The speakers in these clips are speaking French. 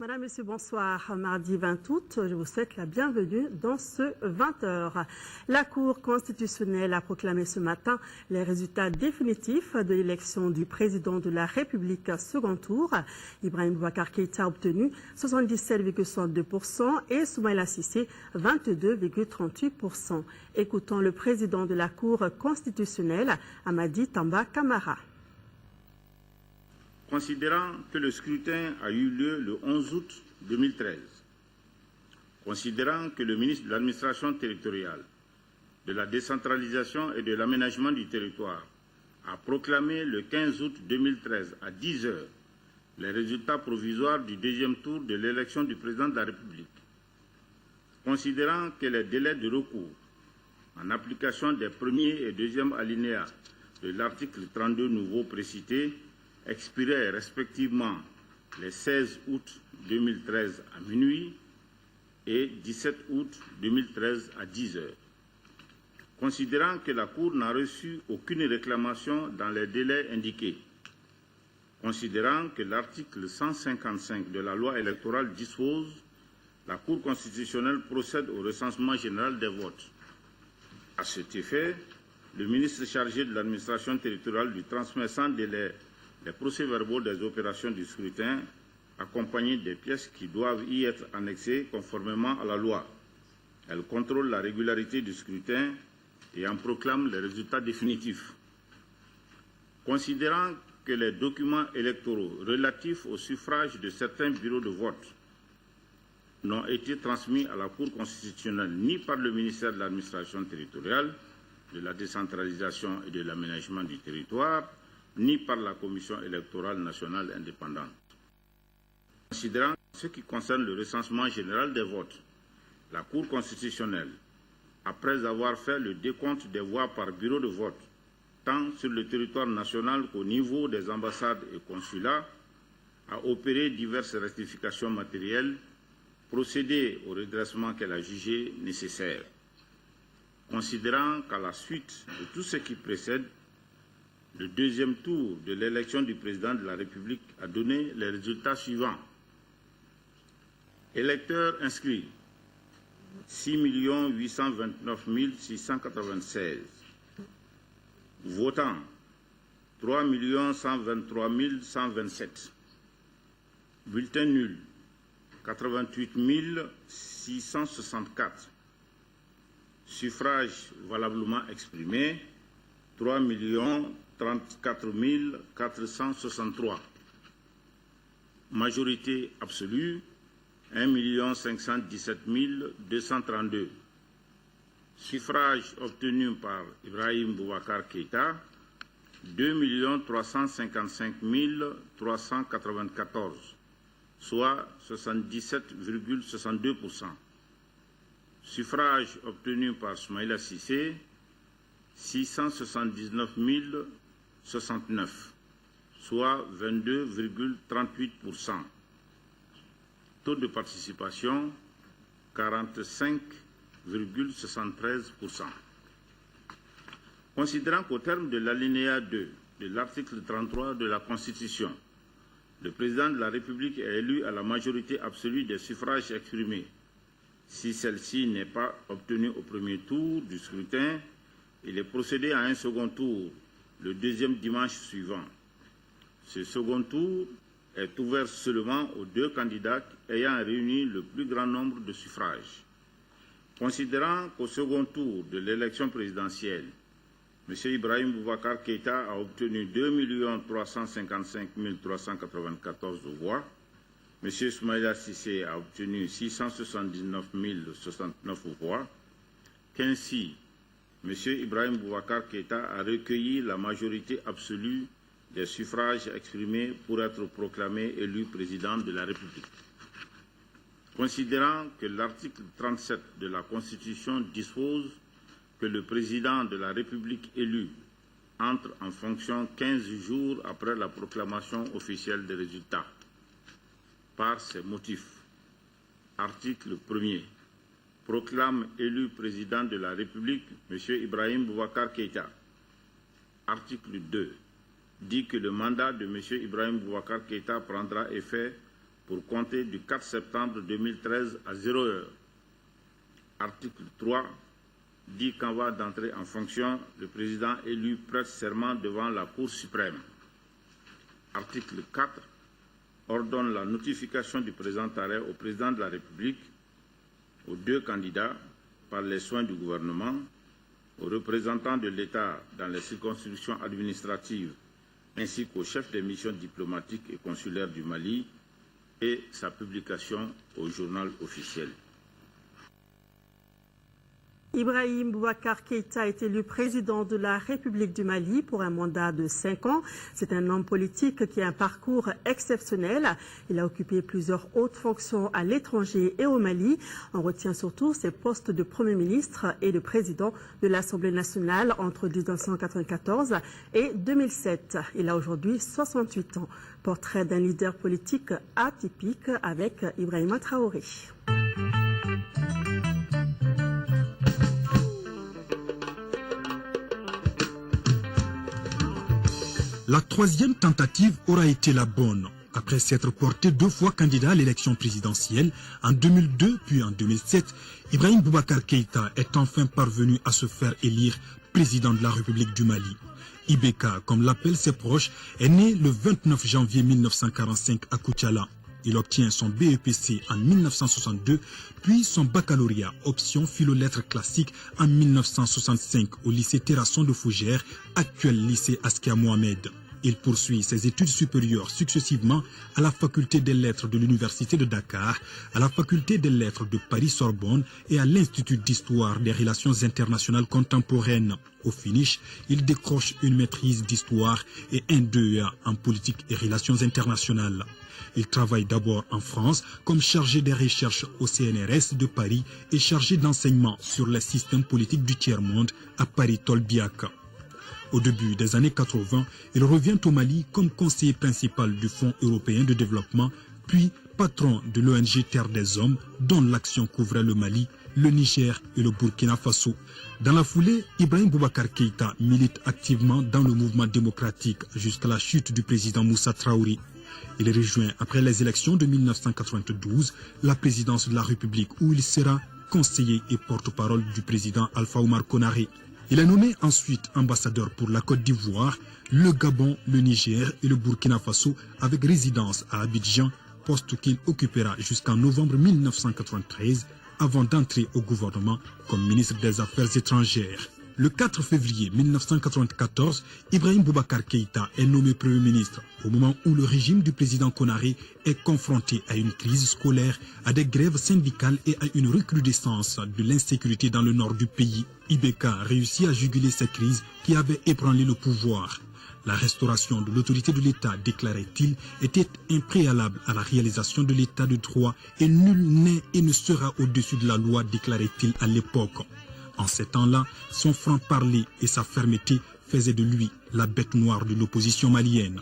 Madame, Monsieur, bonsoir. Mardi 20 août, je vous souhaite la bienvenue dans ce 20h. La Cour constitutionnelle a proclamé ce matin les résultats définitifs de l'élection du président de la République second tour. Ibrahim Boubacar Keïta a obtenu 77,62% et Soumaïla Cissé 22,38%. Écoutons le président de la Cour constitutionnelle, Amadi Tamba Kamara. Considérant que le scrutin a eu lieu le 11 août 2013, considérant que le ministre de l'Administration territoriale, de la décentralisation et de l'aménagement du territoire a proclamé le 15 août 2013 à 10 heures les résultats provisoires du deuxième tour de l'élection du président de la République, considérant que les délais de recours en application des premiers et deuxièmes alinéas de l'article 32 nouveau précité expiraient respectivement les 16 août 2013 à minuit et 17 août 2013 à 10 heures. Considérant que la Cour n'a reçu aucune réclamation dans les délais indiqués, considérant que l'article 155 de la loi électorale dispose, la Cour constitutionnelle procède au recensement général des votes. À cet effet, le ministre chargé de l'administration territoriale lui transmet sans délai les procès-verbaux des opérations du scrutin, accompagnés des pièces qui doivent y être annexées conformément à la loi. Elle contrôle la régularité du scrutin et en proclame les résultats définitifs. Considérant que les documents électoraux relatifs au suffrage de certains bureaux de vote n'ont été transmis à la Cour constitutionnelle ni par le ministère de l'Administration territoriale, de la décentralisation et de l'aménagement du territoire, ni par la Commission électorale nationale indépendante. Considérant ce qui concerne le recensement général des votes, la Cour constitutionnelle, après avoir fait le décompte des voix par bureau de vote, tant sur le territoire national qu'au niveau des ambassades et consulats, a opéré diverses rectifications matérielles, procédé au redressement qu'elle a jugé nécessaire. Considérant qu'à la suite de tout ce qui précède, le deuxième tour de l'élection du président de la République a donné les résultats suivants. Électeurs inscrits, 6 829 696. Votants, 3 123 127. Bulletins nuls, 88 664. Suffrages valablement exprimés, 3 34 463. Majorité absolue, 1 517 232. Suffrage obtenu par Ibrahim Boubacar Keïta, 2 355 394, soit 77,62%. Suffrage obtenu par Soumaïla Cissé, 679 069, soit 22,38%. Taux de participation, 45,73%. Considérant qu'au terme de l'alinéa 2 de l'article 33 de la Constitution, le président de la République est élu à la majorité absolue des suffrages exprimés. Si celle-ci n'est pas obtenue au premier tour du scrutin, il est procédé à un second tour le deuxième dimanche suivant. Ce second tour est ouvert seulement aux deux candidats ayant réuni le plus grand nombre de suffrages. Considérant qu'au second tour de l'élection présidentielle, M. Ibrahim Boubacar Keïta a obtenu 2 355 394 voix, M. Soumaïla Cissé a obtenu 679 069 voix, qu'ainsi M. Ibrahim Boubacar Keïta a recueilli la majorité absolue des suffrages exprimés pour être proclamé élu président de la République. Considérant que l'article 37 de la Constitution dispose que le président de la République élu entre en fonction 15 jours après la proclamation officielle des résultats. Par ces motifs, article 1er, proclame élu président de la République M. Ibrahim Boubacar Keïta. Article 2 dit que le mandat de M. Ibrahim Boubacar Keïta prendra effet pour compter du 4 septembre 2013 à 0 heure. Article 3 dit qu'en voie d'entrée en fonction, le président élu prête serment devant la Cour suprême. Article 4 ordonne la notification du présent arrêt au président de la République, aux deux candidats par les soins du gouvernement, aux représentants de l'État dans les circonscriptions administratives ainsi qu'au chef des missions diplomatiques et consulaires du Mali et sa publication au journal officiel. Ibrahim Boubacar Keïta est élu président de la République du Mali pour un mandat de 5 ans. C'est un homme politique qui a un parcours exceptionnel. Il a occupé plusieurs hautes fonctions à l'étranger et au Mali. On retient surtout ses postes de Premier ministre et de président de l'Assemblée nationale entre 1994 et 2007. Il a aujourd'hui 68 ans. Portrait d'un leader politique atypique avec Ibrahima Traoré. La troisième tentative aura été la bonne. Après s'être porté 2 fois candidat à l'élection présidentielle, en 2002 puis en 2007, Ibrahim Boubacar Keïta est enfin parvenu à se faire élire président de la République du Mali. IBK, comme l'appellent ses proches, est né le 29 janvier 1945 à Koutiala. Il obtient son BEPC en 1962, puis son baccalauréat option philo-lettres classiques en 1965 au lycée Terrasson de Fougères, actuel lycée Askia Mohamed. Il poursuit ses études supérieures successivement à la faculté des lettres de l'université de Dakar, à la faculté des lettres de Paris-Sorbonne et à l'Institut d'histoire des relations internationales contemporaines. Au finish, il décroche une maîtrise d'histoire et un DEA en politique et relations internationales. Il travaille d'abord en France comme chargé des recherches au CNRS de Paris et chargé d'enseignement sur les systèmes politiques du tiers-monde à Paris-Tolbiac. Au début des années 80, il revient au Mali comme conseiller principal du Fonds européen de développement, puis patron de l'ONG Terre des Hommes, dont l'action couvrait le Mali, le Niger et le Burkina Faso. Dans la foulée, Ibrahim Boubacar Keïta milite activement dans le mouvement démocratique jusqu'à la chute du président Moussa Traoré. Il rejoint après les élections de 1992 la présidence de la République où il sera conseiller et porte-parole du président Alpha Oumar Konaré. Il est nommé ensuite ambassadeur pour la Côte d'Ivoire, le Gabon, le Niger et le Burkina Faso avec résidence à Abidjan, poste qu'il occupera jusqu'en novembre 1993 avant d'entrer au gouvernement comme ministre des Affaires étrangères. Le 4 février 1994, Ibrahim Boubacar Keïta est nommé Premier ministre au moment où le régime du président Konaré est confronté à une crise scolaire, à des grèves syndicales et à une recrudescence de l'insécurité dans le nord du pays. IBK réussit à juguler ces crises qui avaient ébranlé le pouvoir. La restauration de l'autorité de l'État, déclarait-il, était un préalable à la réalisation de l'État de droit et nul n'est et ne sera au-dessus de la loi, déclarait-il à l'époque. En ces temps-là, son franc-parler et sa fermeté faisaient de lui la bête noire de l'opposition malienne.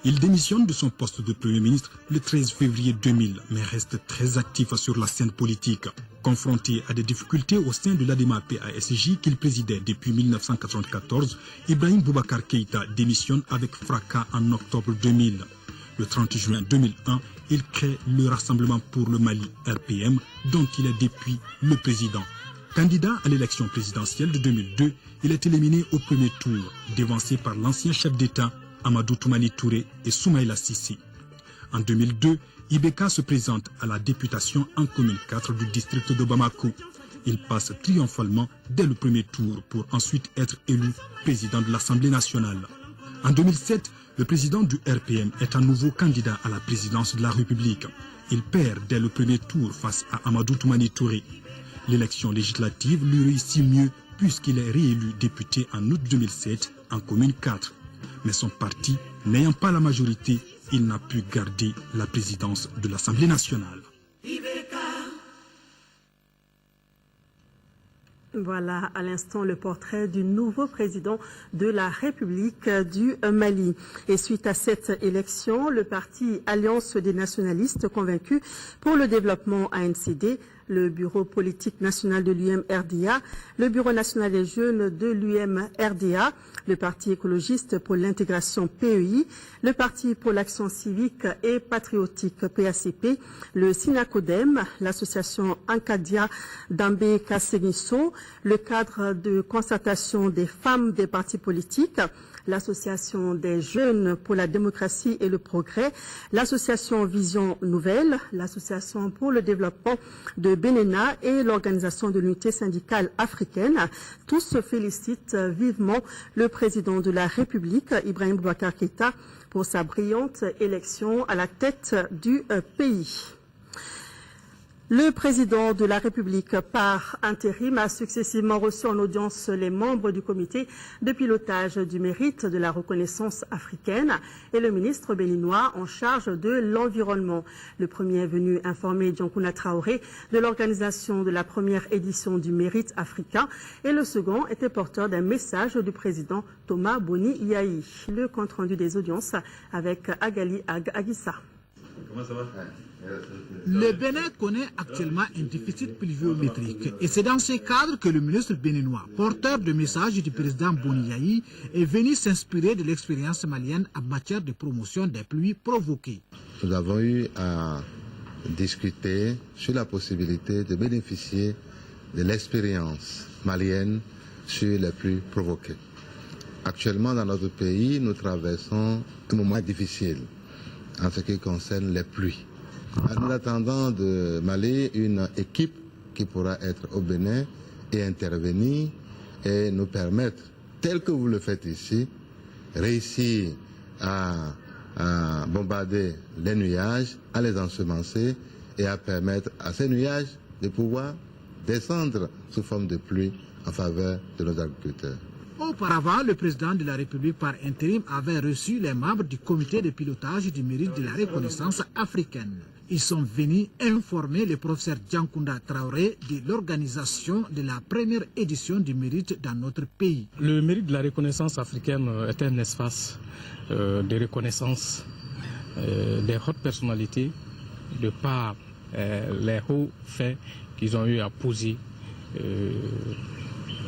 Il démissionne de son poste de Premier ministre le 13 février 2000, mais reste très actif sur la scène politique. Confronté à des difficultés au sein de l'ADEMA-PASJ qu'il présidait depuis 1994, Ibrahim Boubacar Keïta démissionne avec fracas en octobre 2000. Le 30 juin 2001, il crée le Rassemblement pour le Mali, RPM, dont il est depuis le président. Candidat à l'élection présidentielle de 2002, il est éliminé au premier tour, dévancé par l'ancien chef d'État Amadou Toumani Touré et Soumaïla Sissi. En 2002, IBK se présente à la députation en commune 4 du district de Bamako. Il passe triomphalement dès le premier tour pour ensuite être élu président de l'Assemblée nationale. En 2007, le président du RPM est à nouveau candidat à la présidence de la République. Il perd dès le premier tour face à Amadou Toumani Touré. L'élection législative lui réussit mieux puisqu'il est réélu député en août 2007 en commune 4. Mais son parti, n'ayant pas la majorité, il n'a pu garder la présidence de l'Assemblée nationale. Voilà à l'instant le portrait du nouveau président de la République du Mali. Et suite à cette élection, le parti Alliance des nationalistes convaincus pour le développement ANCD le bureau politique national de l'UM-RDA, le bureau national des jeunes de l'UM-RDA, le Parti écologiste pour l'intégration PEI, le Parti pour l'action civique et patriotique PACP, le SINACODEM, l'association Ankadia Dambé Kassenisso, le cadre de concertation des femmes des partis politiques, l'association des jeunes pour la démocratie et le progrès, l'association Vision Nouvelle, l'association pour le développement de Benena et l'organisation de l'unité syndicale africaine. Tous se félicitent vivement le président de la République, Ibrahim Boubacar Keïta, pour sa brillante élection à la tête du pays. Le président de la République par intérim a successivement reçu en audience les membres du comité de pilotage du mérite de la reconnaissance africaine et le ministre béninois en charge de l'environnement. Le premier est venu informer Diankouna Traoré de l'organisation de la première édition du mérite africain et le second était porteur d'un message du président Thomas Boni Yahi. Le compte-rendu des audiences avec Agali Agissa. Comment ça va? Le Bénin connaît actuellement un déficit pluviométrique et c'est dans ce cadre que le ministre béninois, porteur de message du président Boni Yahi, est venu s'inspirer de l'expérience malienne en matière de promotion des pluies provoquées. Nous avons eu à discuter sur la possibilité de bénéficier de l'expérience malienne sur les pluies provoquées. Actuellement dans notre pays, nous traversons un moment difficile en ce qui concerne les pluies. En attendant de Mali, une équipe qui pourra être au Bénin et intervenir et nous permettre, tel que vous le faites ici, réussir à bombarder les nuages, à les ensemencer et à permettre à ces nuages de pouvoir descendre sous forme de pluie en faveur de nos agriculteurs. Auparavant, le président de la République par intérim avait reçu les membres du comité de pilotage du mérite de la reconnaissance africaine. Ils sont venus informer le professeur Diankouna Traoré de l'organisation de la première édition du mérite dans notre pays. Le mérite de la reconnaissance africaine est un espace de reconnaissance des hautes personnalités de par les hauts faits qu'ils ont eu à poser.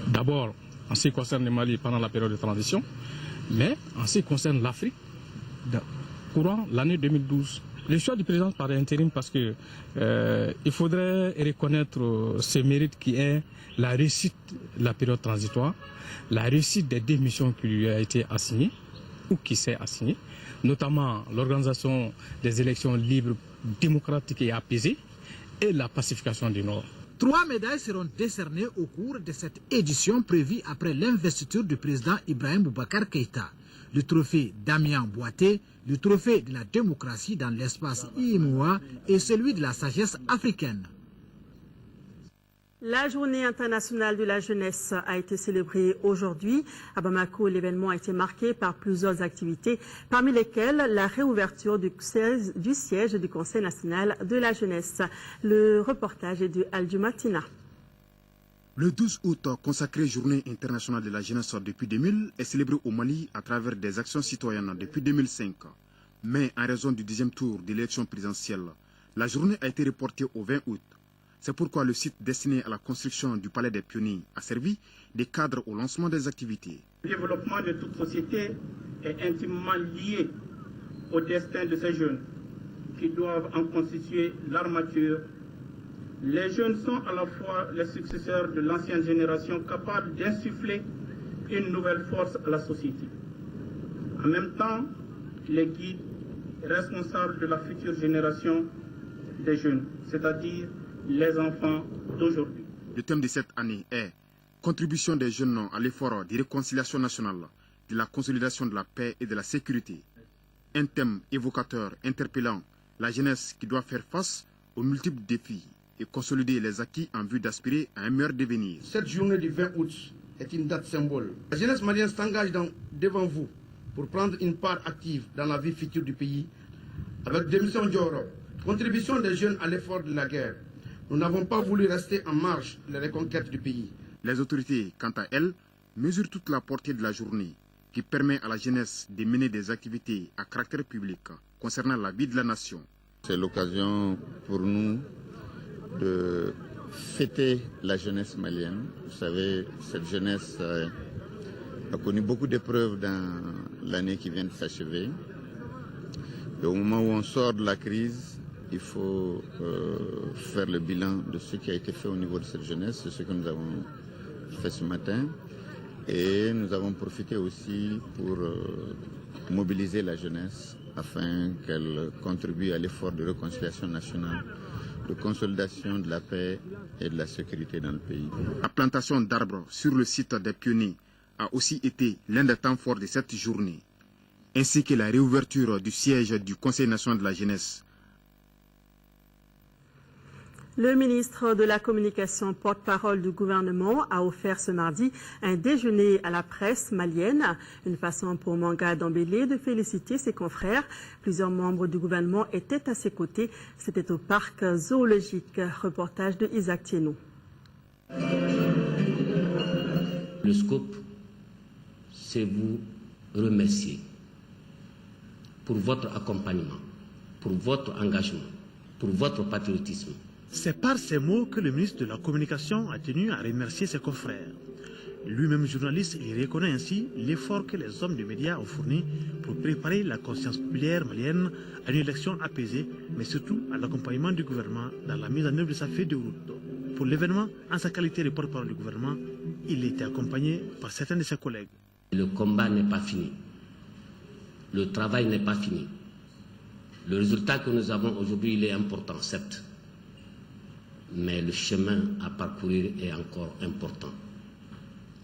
D'abord, en ce qui concerne le Mali pendant la période de transition, mais en ce qui concerne l'Afrique, courant l'année 2012. Le choix du président par intérim parce que il faudrait reconnaître ce mérite qui est la réussite de la période transitoire, la réussite des deux missions qui lui a été assignées ou qui s'est assignée, notamment l'organisation des élections libres, démocratiques et apaisées et la pacification du Nord. 3 médailles seront décernées au cours de cette édition prévue après l'investiture du président Ibrahim Boubacar Keïta. Le trophée Damien Boité, le trophée de la démocratie dans l'espace IMOA et celui de la sagesse africaine. La journée internationale de la jeunesse a été célébrée aujourd'hui. À Bamako, l'événement a été marqué par plusieurs activités, parmi lesquelles la réouverture du siège du Conseil national de la jeunesse. Le reportage est de Aldjumatina. Le 12 août, consacré Journée internationale de la jeunesse depuis 2000, est célébré au Mali à travers des actions citoyennes depuis 2005. Mais en raison du 10e tour de l'élection présidentielle, la journée a été reportée au 20 août. C'est pourquoi le site destiné à la construction du Palais des Pionniers a servi de cadre au lancement des activités. Le développement de toute société est intimement lié au destin de ces jeunes qui doivent en constituer l'armature. Les jeunes sont à la fois les successeurs de l'ancienne génération capables d'insuffler une nouvelle force à la société. En même temps, les guides responsables de la future génération des jeunes, c'est-à-dire les enfants d'aujourd'hui. Le thème de cette année est « Contribution des jeunes à l'effort de réconciliation nationale, de la consolidation de la paix et de la sécurité ». Un thème évocateur, interpellant la jeunesse qui doit faire face aux multiples défis et consolider les acquis en vue d'aspirer à un meilleur devenir. Cette journée du 20 août est une date symbole. La jeunesse malienne s'engage devant vous pour prendre une part active dans la vie future du pays avec des missions Dioro, contribution des jeunes à l'effort de la guerre. Nous n'avons pas voulu rester en marge de la reconquête du pays. Les autorités, quant à elles, mesurent toute la portée de la journée qui permet à la jeunesse de mener des activités à caractère public concernant la vie de la nation. C'est l'occasion pour nous de fêter la jeunesse malienne. Vous savez, cette jeunesse a connu beaucoup d'épreuves dans l'année qui vient de s'achever. Et au moment où on sort de la crise, il faut faire le bilan de ce qui a été fait au niveau de cette jeunesse. C'est ce que nous avons fait ce matin. Et nous avons profité aussi pour mobiliser la jeunesse afin qu'elle contribue à l'effort de réconciliation nationale, de consolidation de la paix et de la sécurité dans le pays. La plantation d'arbres sur le site des pionniers a aussi été l'un des temps forts de cette journée, ainsi que la réouverture du siège du Conseil national de la jeunesse. Le ministre de la Communication, porte-parole du gouvernement, a offert ce mardi un déjeuner à la presse malienne, une façon pour Manga Dembélé de féliciter ses confrères. Plusieurs membres du gouvernement étaient à ses côtés. C'était au parc zoologique. Reportage de Isaac Thieno. Le scope, c'est vous remercier pour votre accompagnement, pour votre engagement, pour votre patriotisme. C'est par ces mots que le ministre de la Communication a tenu à remercier ses confrères. Lui-même journaliste, il reconnaît ainsi l'effort que les hommes des médias ont fourni pour préparer la conscience populaire malienne à une élection apaisée, mais surtout à l'accompagnement du gouvernement dans la mise en œuvre de sa feuille de route. Pour l'événement, en sa qualité de porte-parole du gouvernement, il était accompagné par certains de ses collègues. Le combat n'est pas fini. Le travail n'est pas fini. Le résultat que nous avons aujourd'hui, il est important, certes. Mais le chemin à parcourir est encore important.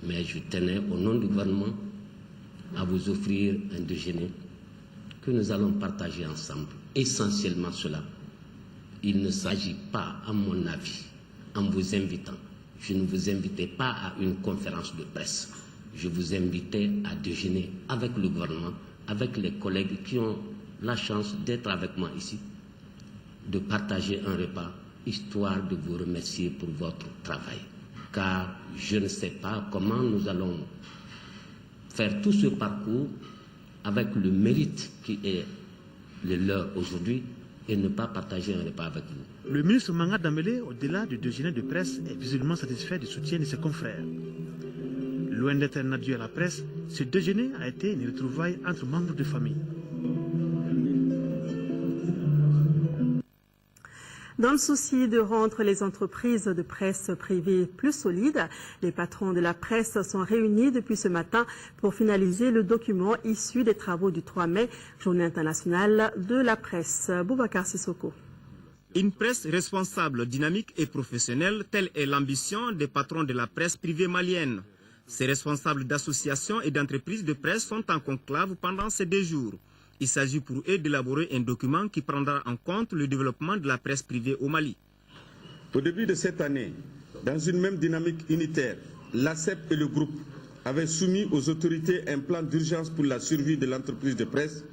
Mais je tenais, au nom du gouvernement, à vous offrir un déjeuner que nous allons partager ensemble. Essentiellement cela. Il ne s'agit pas, à mon avis, en vous invitant, je ne vous invitais pas à une conférence de presse. Je vous invitais à déjeuner avec le gouvernement, avec les collègues qui ont la chance d'être avec moi ici, de partager un repas, histoire de vous remercier pour votre travail. Car je ne sais pas comment nous allons faire tout ce parcours avec le mérite qui est le leur aujourd'hui et ne pas partager un repas avec vous. Le ministre Manga Dembélé, au-delà du déjeuner de presse, est visiblement satisfait du soutien de ses confrères. Loin d'être un adieu à la presse, ce déjeuner a été une retrouvaille entre membres de famille. Dans le souci de rendre les entreprises de presse privées plus solides, les patrons de la presse sont réunis depuis ce matin pour finaliser le document issu des travaux du 3 mai, Journée internationale de la presse. Boubacar Sissoko. Une presse responsable, dynamique et professionnelle, telle est l'ambition des patrons de la presse privée malienne. Ces responsables d'associations et d'entreprises de presse sont en conclave pendant ces 2 jours. Il s'agit pour eux d'élaborer un document qui prendra en compte le développement de la presse privée au Mali. Au début de cette année, dans une même dynamique unitaire, l'ACEP et le groupe avaient soumis aux autorités un plan d'urgence pour la survie de l'entreprise de presse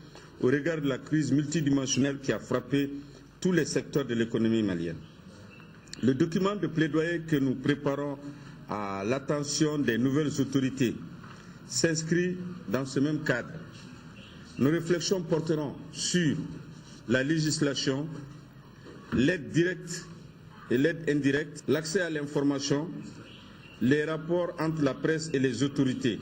au regard de la crise multidimensionnelle qui a frappé tous les secteurs de l'économie malienne. Le document de plaidoyer que nous préparons à l'attention des nouvelles autorités s'inscrit dans ce même cadre. Nos réflexions porteront sur la législation, l'aide directe et l'aide indirecte, l'accès à l'information, les rapports entre la presse et les autorités.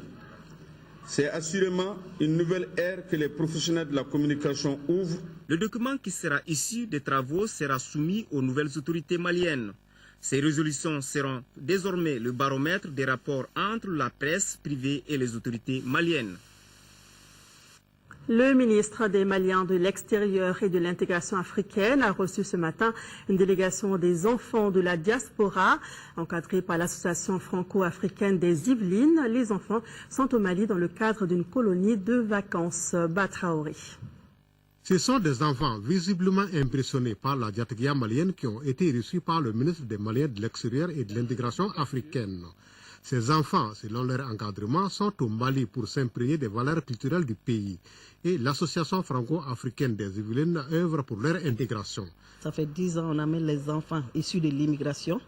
C'est assurément une nouvelle ère que les professionnels de la communication ouvrent. Le document qui sera issu des travaux sera soumis aux nouvelles autorités maliennes. Ces résolutions seront désormais le baromètre des rapports entre la presse privée et les autorités maliennes. Le ministre des Maliens de l'Extérieur et de l'Intégration africaine a reçu ce matin une délégation des enfants de la diaspora, encadrée par l'Association franco-africaine des Yvelines. Les enfants sont au Mali dans le cadre d'une colonie de vacances. Batraoré. Ce sont des enfants visiblement impressionnés par la diaspora malienne qui ont été reçus par le ministre des Maliens de l'Extérieur et de l'Intégration africaine. Ces enfants, selon leur encadrement, sont au Mali pour s'imprégner des valeurs culturelles du pays. Et l'Association franco-africaine des Yvelines œuvre pour leur intégration. Ça fait 10 ans qu'on amène les enfants issus de l'immigration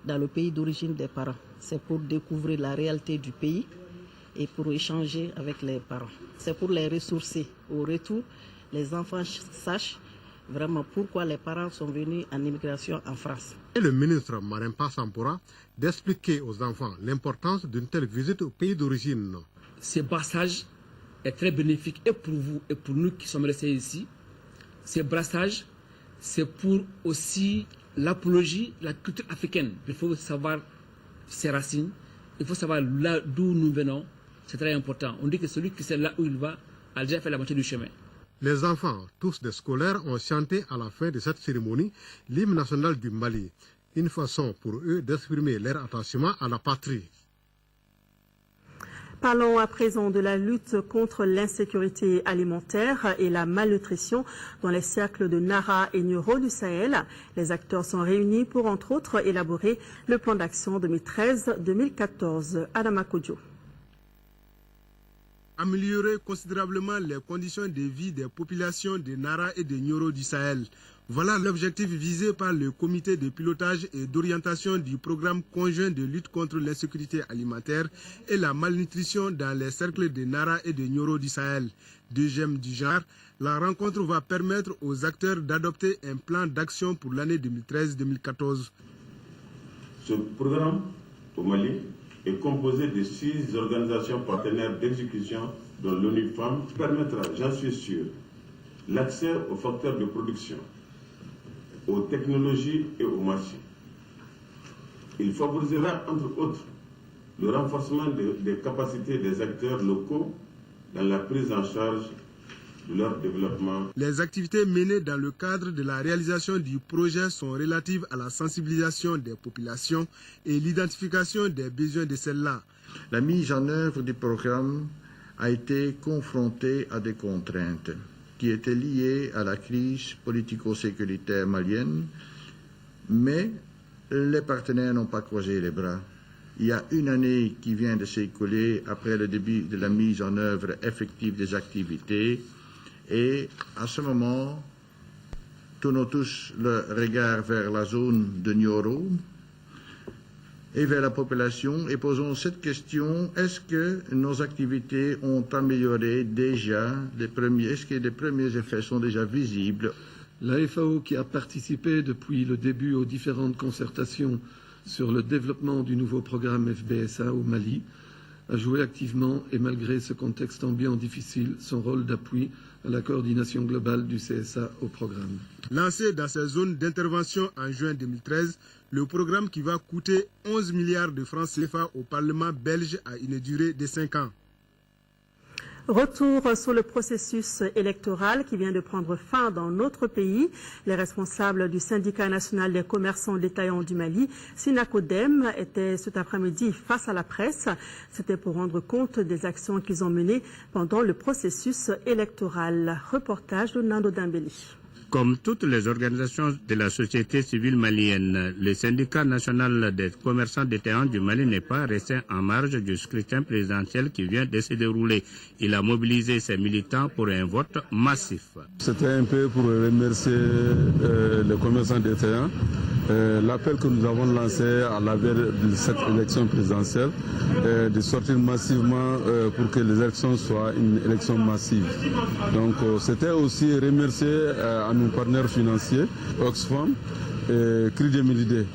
dans le pays d'origine des parents. C'est pour découvrir la réalité du pays et pour échanger avec les parents. C'est pour les ressourcer. Au retour, les enfants sachent vraiment pourquoi les parents sont venus en immigration en France. Et le ministre Marempa Sampora d'expliquer aux enfants l'importance d'une telle visite au pays d'origine. Ce brassage est très bénéfique et pour vous et pour nous qui sommes restés ici. Ce brassage, c'est pour aussi l'apologie de la culture africaine. Il faut savoir ses racines, il faut savoir là d'où nous venons. C'est très important. On dit que celui qui sait là où il va a déjà fait la moitié du chemin. Les enfants, tous des scolaires, ont chanté à la fin de cette cérémonie l'hymne national du Mali, une façon pour eux d'exprimer leur attachement à la patrie. Parlons à présent de la lutte contre l'insécurité alimentaire et la malnutrition dans les cercles de Nara et Nioro du Sahel. Les acteurs sont réunis pour, entre autres, élaborer le plan d'action 2013-2014. Adama Kodjo. Améliorer considérablement les conditions de vie des populations de Nara et de Nioro du Sahel. Voilà l'objectif visé par le comité de pilotage et d'orientation du programme conjoint de lutte contre l'insécurité alimentaire et la malnutrition dans les cercles de Nara et de Nioro du Sahel. Deuxième du genre, la rencontre va permettre aux acteurs d'adopter un plan d'action pour l'année 2013-2014. Ce programme au Mali est composé de 6 organisations partenaires d'exécution dont l'ONU Femmes permettra, j'en suis sûr, l'accès aux facteurs de production, aux technologies et aux marchés. Il favorisera, entre autres, le renforcement des capacités des acteurs locaux dans la prise en charge de leur développement. Les activités menées dans le cadre de la réalisation du projet sont relatives à la sensibilisation des populations et l'identification des besoins de celles-là. La mise en œuvre du programme a été confrontée à des contraintes qui étaient liées à la crise politico-sécuritaire malienne, mais les partenaires n'ont pas croisé les bras. Il y a une année qui vient de s'écouler après le début de la mise en œuvre effective des activités, et à ce moment, tournons tous le regard vers la zone de Nioro et vers la population et posons cette question: est-ce que nos activités ont amélioré déjà est-ce que les premiers effets sont déjà visibles? La FAO, qui a participé depuis le début aux différentes concertations sur le développement du nouveau programme FBSA au Mali, a joué activement et malgré ce contexte ambiant difficile, son rôle d'appui à la coordination globale du CSA au programme. Lancé dans ces zones d'intervention en juin 2013, le programme qui va coûter 11 milliards de francs CFA au Parlement belge a une durée de 5 ans. Retour sur le processus électoral qui vient de prendre fin dans notre pays. Les responsables du syndicat national des commerçants détaillants du Mali, Sinacodem, étaient cet après-midi face à la presse. C'était pour rendre compte des actions qu'ils ont menées pendant le processus électoral. Reportage de Nando Dambeli. Comme toutes les organisations de la société civile malienne, le syndicat national des commerçants détaillants du Mali n'est pas resté en marge du scrutin présidentiel qui vient de se dérouler. Il a mobilisé ses militants pour un vote massif. C'était un peu pour remercier les commerçants détaillants. L'appel que nous avons lancé à la veille de cette élection présidentielle, de sortir massivement pour que les élections soient une élection massive. Donc c'était aussi remercier à nos partenaires financiers, Oxfam et Cri de Milidé.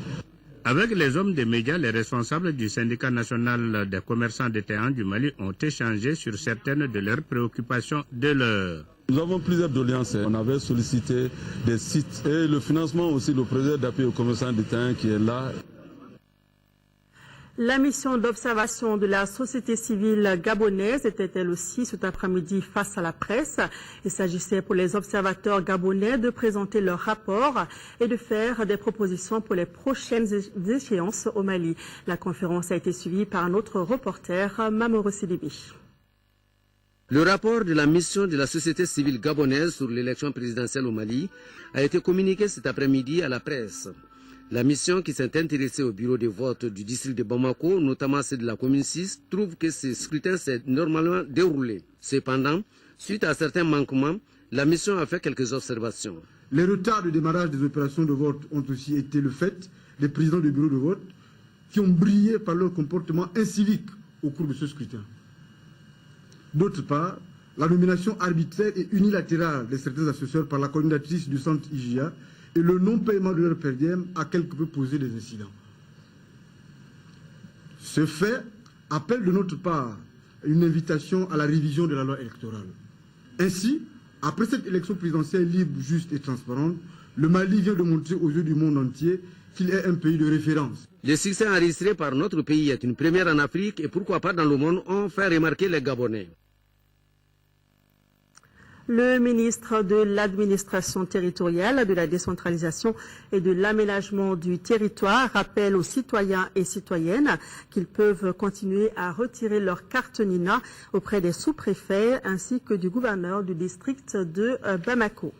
Avec les hommes des médias, les responsables du syndicat national des commerçants détaillants du Mali ont échangé sur certaines de leurs préoccupations de l'heure. Nous avons plusieurs doléances. On avait sollicité des sites et le financement aussi, le projet d'appui aux commerçants détaillants qui est là. La mission d'observation de la société civile gabonaise était elle aussi cet après-midi face à la presse. Il s'agissait pour les observateurs gabonais de présenter leur rapport et de faire des propositions pour les prochaines échéances au Mali. La conférence a été suivie par un autre reporter, Mamoru Sidibi. Le rapport de la mission de la société civile gabonaise sur l'élection présidentielle au Mali a été communiqué cet après-midi à la presse. La mission qui s'est intéressée au bureau de vote du district de Bamako, notamment celle de la commune 6, trouve que ce scrutin s'est normalement déroulé. Cependant, suite à certains manquements, la mission a fait quelques observations. Les retards de démarrage des opérations de vote ont aussi été le fait des présidents du bureau de vote qui ont brillé par leur comportement incivique au cours de ce scrutin. D'autre part, la nomination arbitraire et unilatérale de certains assesseurs par la coordinatrice du centre IGA et le non-paiement de leur per diem a quelque peu posé des incidents. Ce fait appelle de notre part une invitation à la révision de la loi électorale. Ainsi, après cette élection présidentielle libre, juste et transparente, le Mali vient de montrer aux yeux du monde entier qu'il est un pays de référence. Le succès enregistré par notre pays est une première en Afrique et pourquoi pas dans le monde, ont fait remarquer les Gabonais. Le ministre de l'Administration territoriale, de la décentralisation et de l'aménagement du territoire rappelle aux citoyens et citoyennes qu'ils peuvent continuer à retirer leur carte NINA auprès des sous-préfets ainsi que du gouverneur du district de Bamako.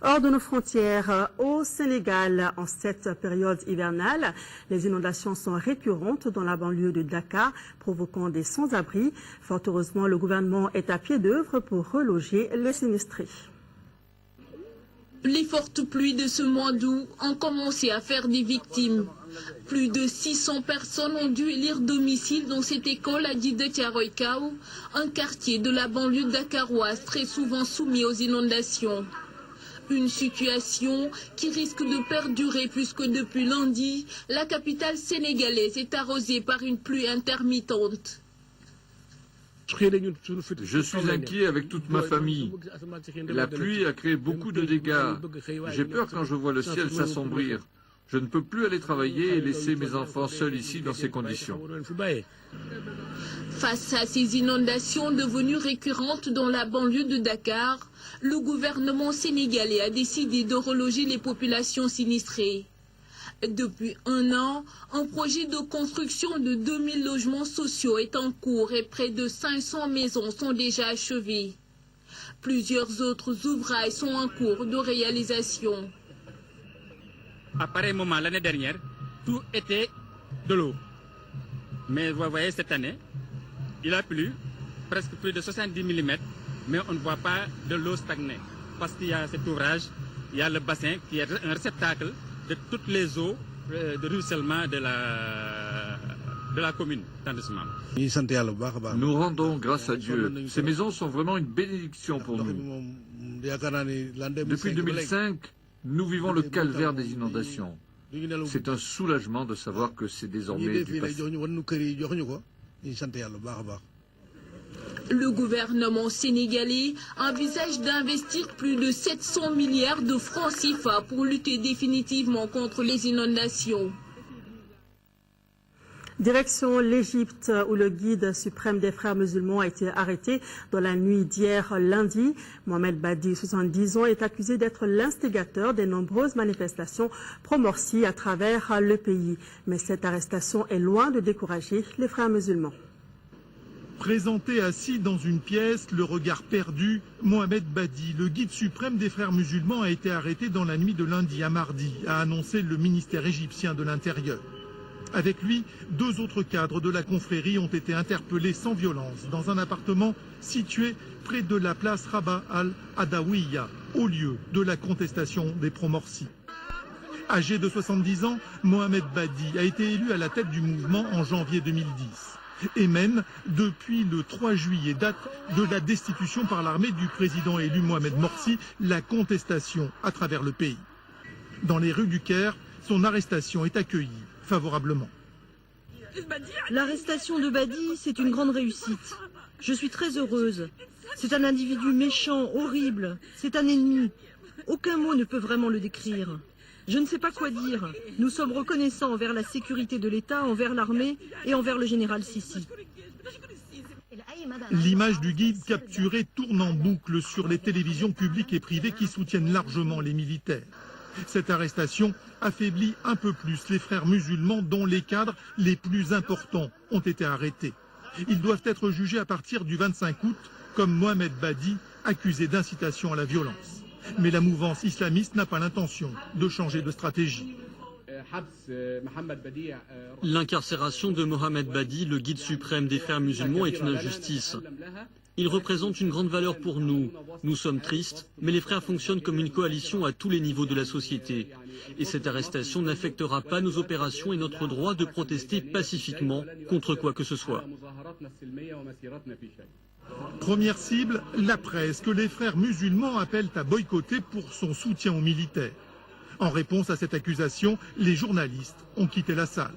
Hors de nos frontières, au Sénégal, en cette période hivernale, les inondations sont récurrentes dans la banlieue de Dakar, provoquant des sans-abri. Fort heureusement, le gouvernement est à pied d'œuvre pour reloger les sinistrés. Les fortes pluies de ce mois d'août ont commencé à faire des victimes. Plus de 600 personnes ont dû élire domicile dans cette école à Djidé Thiaroye-Kao, un quartier de la banlieue dakaroise très souvent soumis aux inondations. Une situation qui risque de perdurer puisque depuis lundi, la capitale sénégalaise est arrosée par une pluie intermittente. Je suis inquiet avec toute ma famille. La pluie a créé beaucoup de dégâts. J'ai peur quand je vois le ciel s'assombrir. Je ne peux plus aller travailler et laisser mes enfants seuls ici dans ces conditions. Face à ces inondations devenues récurrentes dans la banlieue de Dakar, le gouvernement sénégalais a décidé de reloger les populations sinistrées. Depuis un an, un projet de construction de 2000 logements sociaux est en cours et près de 500 maisons sont déjà achevées. Plusieurs autres ouvrages sont en cours de réalisation. À pareil moment, l'année dernière, tout était de l'eau. Mais vous voyez, cette année, il a plu presque plus de 70 mm, mais on ne voit pas de l'eau stagner. Parce qu'il y a cet ouvrage, il y a le bassin qui est un réceptacle de toutes les eaux de ruissellement de la commune d'arrondissement. Nous rendons grâce à Dieu. Ces maisons sont vraiment une bénédiction pour nous. Depuis 2005, nous vivons le calvaire des inondations. C'est un soulagement de savoir que c'est désormais du passé. Le gouvernement sénégalais envisage d'investir plus de 700 milliards de francs CFA pour lutter définitivement contre les inondations. Direction l'Égypte, où le guide suprême des frères musulmans a été arrêté dans la nuit d'hier lundi. Mohamed Badi, 70 ans, est accusé d'être l'instigateur des nombreuses manifestations pro-Morsi à travers le pays. Mais cette arrestation est loin de décourager les frères musulmans. Présenté assis dans une pièce, le regard perdu, Mohamed Badi, le guide suprême des frères musulmans, a été arrêté dans la nuit de lundi à mardi, a annoncé le ministère égyptien de l'Intérieur. Avec lui, 2 autres cadres de la confrérie ont été interpellés sans violence dans un appartement situé près de la place Rabat al-Adawiya, au lieu de la contestation des pro-Morsi. Âgé de 70 ans, Mohamed Badi a été élu à la tête du mouvement en janvier 2010 et mène, depuis le 3 juillet, date de la destitution par l'armée du président élu Mohamed Morsi, la contestation à travers le pays. Dans les rues du Caire, son arrestation est accueillie favorablement. L'arrestation de Badi, c'est une grande réussite. Je suis très heureuse. C'est un individu méchant, horrible. C'est un ennemi. Aucun mot ne peut vraiment le décrire. Je ne sais pas quoi dire. Nous sommes reconnaissants envers la sécurité de l'État, envers l'armée et envers le général Sissi. L'image du guide capturé tourne en boucle sur les télévisions publiques et privées qui soutiennent largement les militaires. Cette arrestation affaiblit un peu plus les frères musulmans dont les cadres les plus importants ont été arrêtés. Ils doivent être jugés à partir du 25 août, comme Mohamed Badi, accusé d'incitation à la violence. Mais la mouvance islamiste n'a pas l'intention de changer de stratégie. L'incarcération de Mohamed Badi, le guide suprême des frères musulmans, est une injustice. Il représente une grande valeur pour nous. Nous sommes tristes, mais les frères fonctionnent comme une coalition à tous les niveaux de la société. Et cette arrestation n'affectera pas nos opérations et notre droit de protester pacifiquement contre quoi que ce soit. Première cible, la presse, que les frères musulmans appellent à boycotter pour son soutien aux militaires. En réponse à cette accusation, les journalistes ont quitté la salle.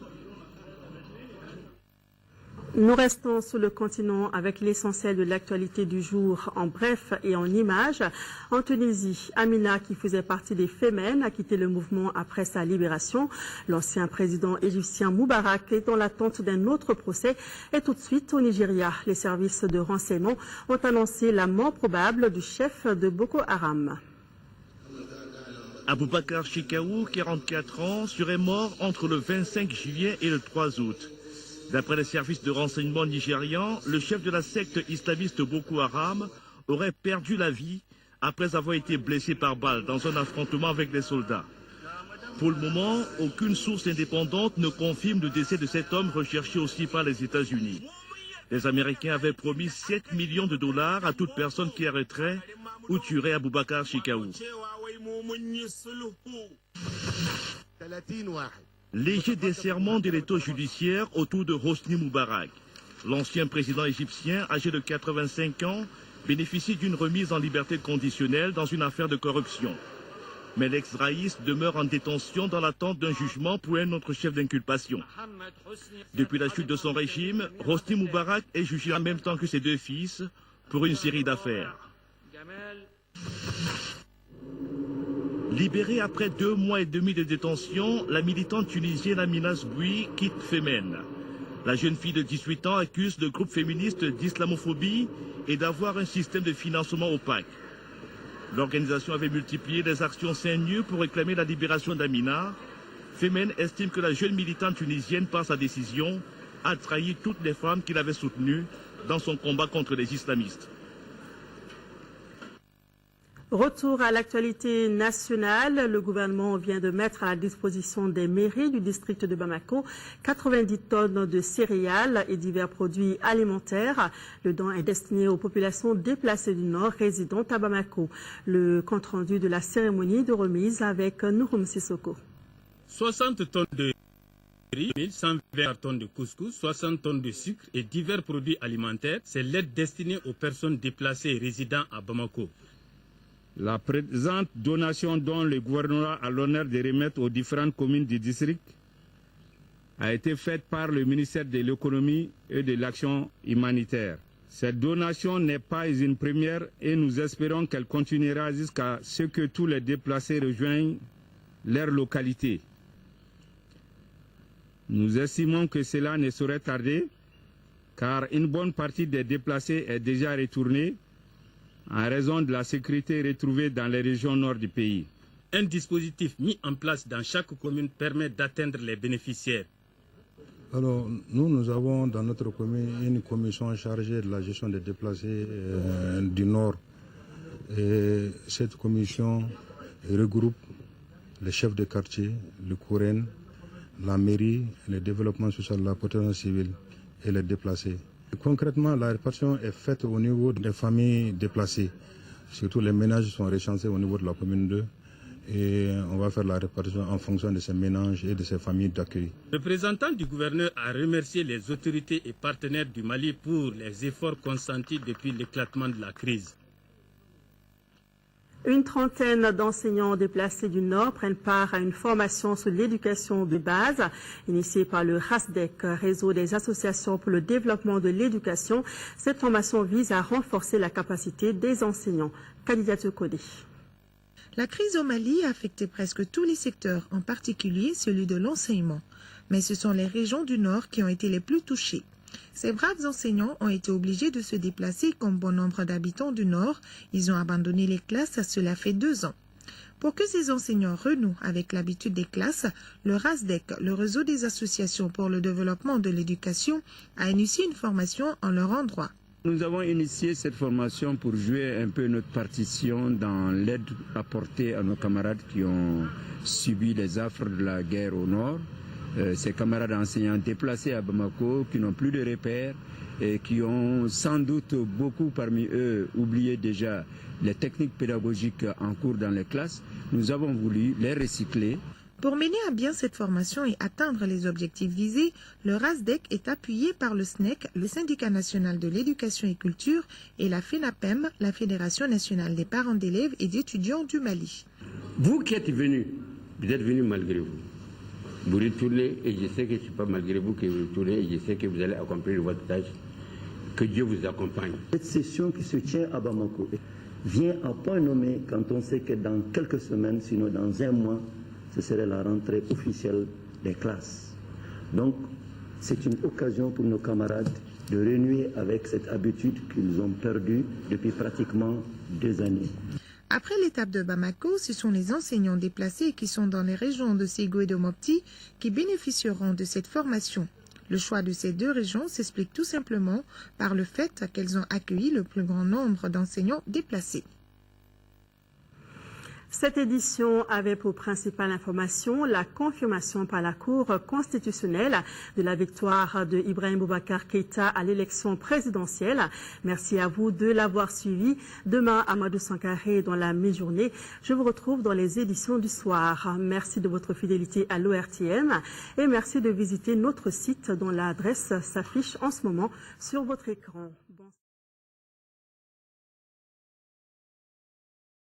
Nous restons sur le continent avec l'essentiel de l'actualité du jour en bref et en images. En Tunisie, Amina, qui faisait partie des Femen, a quitté le mouvement après sa libération. L'ancien président égyptien Moubarak est dans l'attente d'un autre procès. Et tout de suite, au Nigeria, les services de renseignement ont annoncé la mort probable du chef de Boko Haram. Aboubakar Shekau, 44 ans, serait mort entre le 25 juillet et le 3 août. D'après les services de renseignement nigérians, le chef de la secte islamiste Boko Haram aurait perdu la vie après avoir été blessé par balle dans un affrontement avec les soldats. Pour le moment, aucune source indépendante ne confirme le décès de cet homme recherché aussi par les États-Unis. Les Américains avaient promis 7 millions de dollars à toute personne qui arrêterait ou tuerait Aboubakar Shekau. Léger desserrement de l'étau judiciaire autour de Hosni Moubarak. L'ancien président égyptien, âgé de 85 ans, bénéficie d'une remise en liberté conditionnelle dans une affaire de corruption. Mais l'ex-raïs demeure en détention dans l'attente d'un jugement pour un autre chef d'inculpation. Depuis la chute de son régime, Hosni Moubarak est jugé en même temps que ses deux fils pour une série d'affaires. Libérée après 2 mois et demi de détention, la militante tunisienne Amina Zboui quitte Femen. La jeune fille de 18 ans accuse le groupe féministe d'islamophobie et d'avoir un système de financement opaque. L'organisation avait multiplié les actions seins-nus pour réclamer la libération d'Amina. Femen estime que la jeune militante tunisienne, par sa décision, a trahi toutes les femmes qu'il avait soutenues dans son combat contre les islamistes. Retour à l'actualité nationale, le gouvernement vient de mettre à la disposition des mairies du district de Bamako 90 tonnes de céréales et divers produits alimentaires. Le don est destiné aux populations déplacées du Nord résidant à Bamako. Le compte-rendu de la cérémonie de remise avec Nouroum Sissoko. 60 tonnes de riz, 120 tonnes de couscous, 60 tonnes de sucre et divers produits alimentaires. C'est l'aide destinée aux personnes déplacées résidant à Bamako. La présente donation dont le gouvernement a l'honneur de remettre aux différentes communes du district a été faite par le ministère de l'économie et de l'action humanitaire. Cette donation n'est pas une première et nous espérons qu'elle continuera jusqu'à ce que tous les déplacés rejoignent leur localité. Nous estimons que cela ne saurait tarder car une bonne partie des déplacés est déjà retournée en raison de la sécurité retrouvée dans les régions nord du pays. Un dispositif mis en place dans chaque commune permet d'atteindre les bénéficiaires. Alors, nous avons dans notre commune une commission chargée de la gestion des déplacés du Nord. Et cette commission regroupe les chefs de quartier, le Kouren, la mairie, le développement social, la protection civile et les déplacés. Concrètement, la répartition est faite au niveau des familles déplacées. Surtout les ménages sont recensés au niveau de la commune 2 et on va faire la répartition en fonction de ces ménages et de ces familles d'accueil. Le représentant du gouverneur a remercié les autorités et partenaires du Mali pour les efforts consentis depuis l'éclatement de la crise. Une trentaine d'enseignants déplacés du Nord prennent part à une formation sur l'éducation de base initiée par le RASDEC, réseau des associations pour le développement de l'éducation. Cette formation vise à renforcer la capacité des enseignants. Khadija Kodé. La crise au Mali a affecté presque tous les secteurs, en particulier celui de l'enseignement. Mais ce sont les régions du Nord qui ont été les plus touchées. Ces braves enseignants ont été obligés de se déplacer comme bon nombre d'habitants du Nord. Ils ont abandonné les classes, cela fait 2 ans. Pour que ces enseignants renouent avec l'habitude des classes, le RASDEC, le réseau des associations pour le développement de l'éducation, a initié une formation en leur endroit. Nous avons initié cette formation pour jouer un peu notre partition dans l'aide apportée à nos camarades qui ont subi les affres de la guerre au Nord. Ces camarades enseignants déplacés à Bamako, qui n'ont plus de repères et qui ont sans doute beaucoup parmi eux oublié déjà les techniques pédagogiques en cours dans les classes. Nous avons voulu les recycler. Pour mener à bien cette formation et atteindre les objectifs visés, le RASDEC est appuyé par le SNEC, le Syndicat national de l'éducation et culture, et la FENAPEM, la Fédération nationale des parents d'élèves et d'étudiants du Mali. Vous qui êtes venus, vous êtes venus malgré vous. Vous retournez et je sais que ce n'est pas malgré vous que vous retournez et je sais que vous allez accomplir votre tâche. Que Dieu vous accompagne. Cette session qui se tient à Bamako vient à point nommé quand on sait que dans quelques semaines, sinon dans un mois, ce serait la rentrée officielle des classes. Donc, c'est une occasion pour nos camarades de renouer avec cette habitude qu'ils ont perdue depuis pratiquement 2 années. Après l'étape de Bamako, ce sont les enseignants déplacés qui sont dans les régions de Ségou et de Mopti qui bénéficieront de cette formation. Le choix de ces 2 régions s'explique tout simplement par le fait qu'elles ont accueilli le plus grand nombre d'enseignants déplacés. Cette édition avait pour principale information la confirmation par la Cour constitutionnelle de la victoire de Ibrahim Boubacar Keïta à l'élection présidentielle. Merci à vous de l'avoir suivi. Demain, Amadou Sankaré dans la mi-journée. Je vous retrouve dans les éditions du soir. Merci de votre fidélité à l'ORTM et merci de visiter notre site dont l'adresse s'affiche en ce moment sur votre écran.